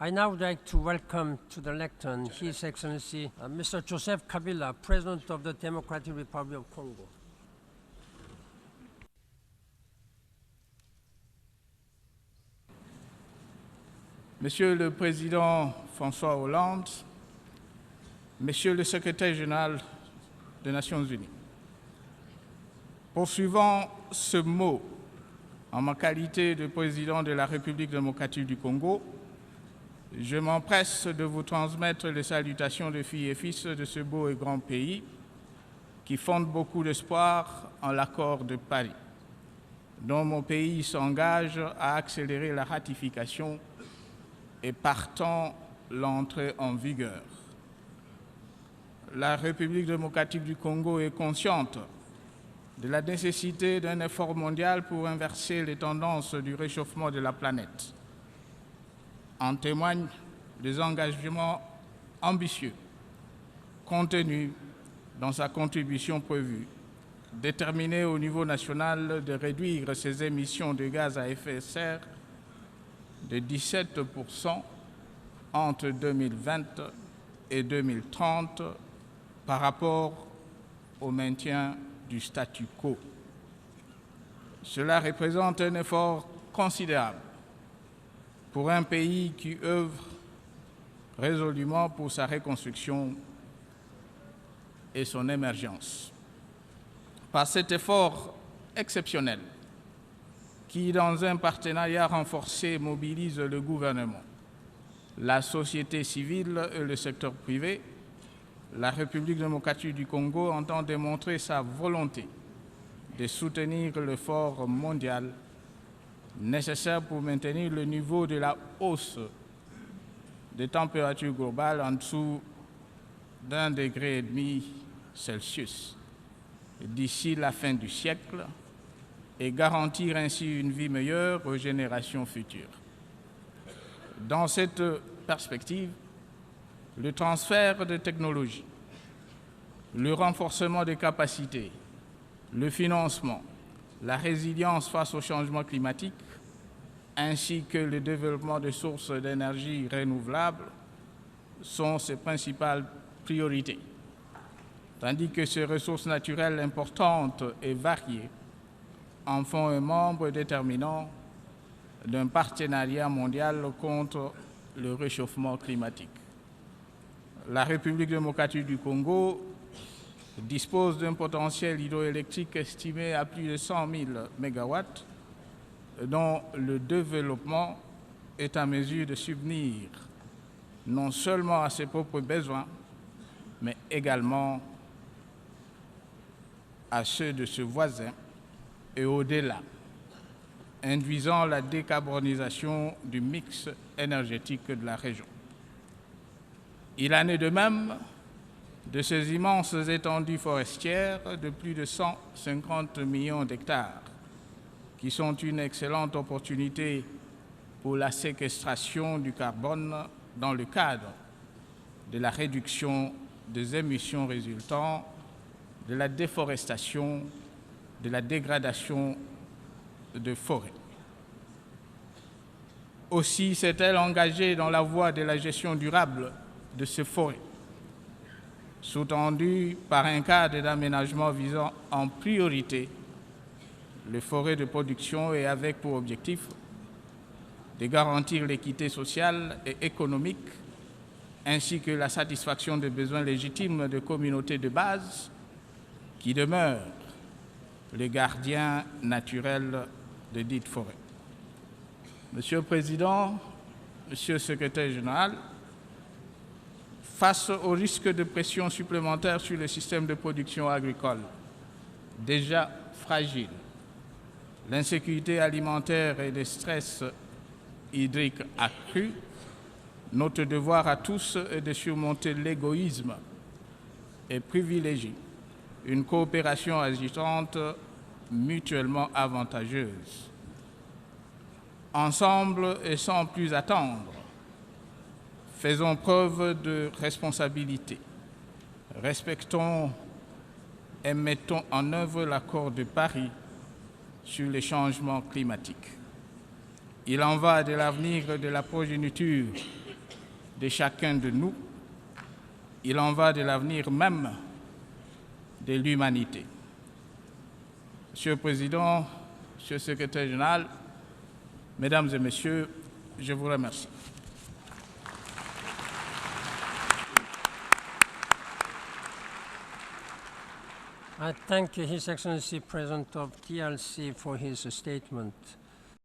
I now would like to welcome to the lectern His Excellency Mr. Joseph Kabila, President of the Democratic Republic of Congo. Monsieur le Président François Hollande, Monsieur le Secrétaire général des Nations Unies, poursuivant ce mot en ma qualité de Président de la République démocratique du Congo, je m'empresse de vous transmettre les salutations de filles et fils de ce beau et grand pays qui fonde beaucoup d'espoir en l'accord de Paris, dont mon pays s'engage à accélérer la ratification et partant l'entrée en vigueur. La République démocratique du Congo est consciente de la nécessité d'un effort mondial pour inverser les tendances du réchauffement de la planète. En témoignent des engagements ambitieux contenus dans sa contribution prévue, déterminée au niveau national de réduire ses émissions de gaz à effet de serre de 17% entre 2020 et 2030 par rapport au maintien du statu quo. Cela représente un effort considérable pour un pays qui œuvre résolument pour sa reconstruction et son émergence. Par cet effort exceptionnel, qui, dans un partenariat renforcé, mobilise le gouvernement, la société civile et le secteur privé, la République démocratique du Congo entend démontrer sa volonté de soutenir l'effort mondial nécessaire pour maintenir le niveau de la hausse des températures globales en dessous d'1,5 degré Celsius d'ici la fin du siècle et garantir ainsi une vie meilleure aux générations futures. Dans cette perspective, le transfert de technologies, le renforcement des capacités, le financement, la résilience face au changement climatique, ainsi que le développement de sources d'énergie renouvelables sont ses principales priorités, tandis que ces ressources naturelles importantes et variées en font un membre déterminant d'un partenariat mondial contre le réchauffement climatique. La République démocratique du Congo dispose d'un potentiel hydroélectrique estimé à plus de 100 000 MW, dont le développement est en mesure de subvenir non seulement à ses propres besoins, mais également à ceux de ses voisins et au-delà, induisant la décarbonisation du mix énergétique de la région. Il en est de même de ces immenses étendues forestières de plus de 150 millions d'hectares, qui sont une excellente opportunité pour la séquestration du carbone dans le cadre de la réduction des émissions résultant de la déforestation, de la dégradation de forêts. Aussi s'est-elle engagée dans la voie de la gestion durable de ces forêts, sous-tendue par un cadre d'aménagement visant en priorité les forêts de production et avec pour objectif de garantir l'équité sociale et économique ainsi que la satisfaction des besoins légitimes de communautés de base qui demeurent les gardiens naturels de dites forêts. Monsieur le Président, Monsieur le Secrétaire général, face au risque de pression supplémentaire sur le système de production agricole, déjà fragile, l'insécurité alimentaire et le stress hydrique accru, notre devoir à tous est de surmonter l'égoïsme et privilégier une coopération agissante mutuellement avantageuse. Ensemble et sans plus attendre, faisons preuve de responsabilité, respectons et mettons en œuvre l'accord de Paris sur les changements climatiques. Il en va de l'avenir de la progéniture de chacun de nous. Il en va de l'avenir même de l'humanité. Monsieur le Président, Monsieur le Secrétaire général, Mesdames et Messieurs, je vous remercie. I thank His Excellency President of TLC for his statement.